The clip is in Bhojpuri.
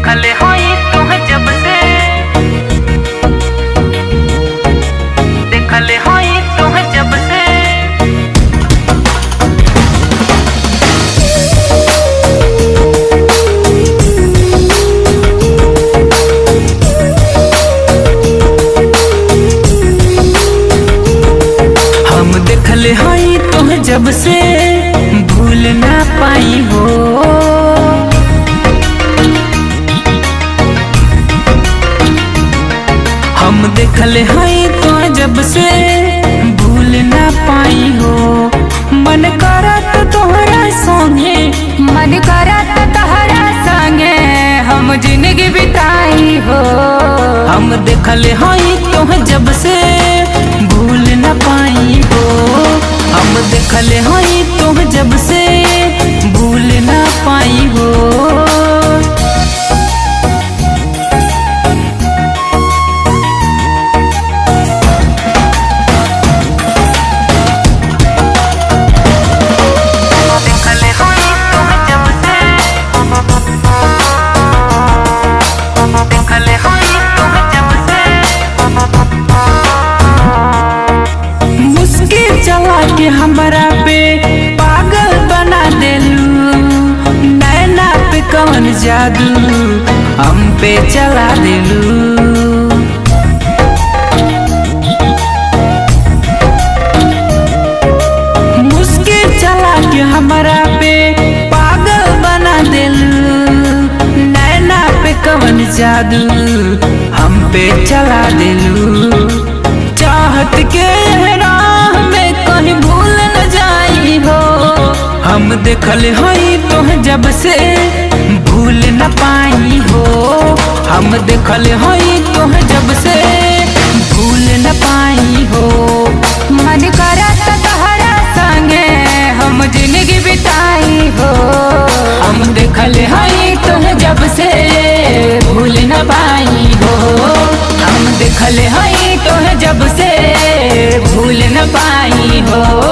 देखले होई तुह जब से, देखले होई तुह जब से। हम देखले होई तुह जब से, भूल ना पाई हो। हम देखले हैं तो जब से, भूल ना पाई हो। मन करत तोहरा संगे, मन करत तोहरा संगे हम जिंदगी बिताई हो। हम देखले हैं तो जब से, भूल ना पाई हो। हम देखले हैं तो जब से, भूल ना पाई हो। के हमरा पे पागल बना देलू, नैना पे कौन जादू हम पे चला देलू। मुश्किल चला के हमरा पे पागल बना देलू, नैना पे कौन जादू हम पे चला देलू। चाहत के कहीं भूल न जाई हो। हम देखले हई तोह जब से, भूल न पाई हो। हम देखले हई तोह जब से, भूल न पाई हो। मन करत तोहरा संगे हम जिंदगी बिताई हो। हम देखले हई तोह जब से, भूल न पाई हो। हम देखले हई तोह जब से, भूल न पाई हो।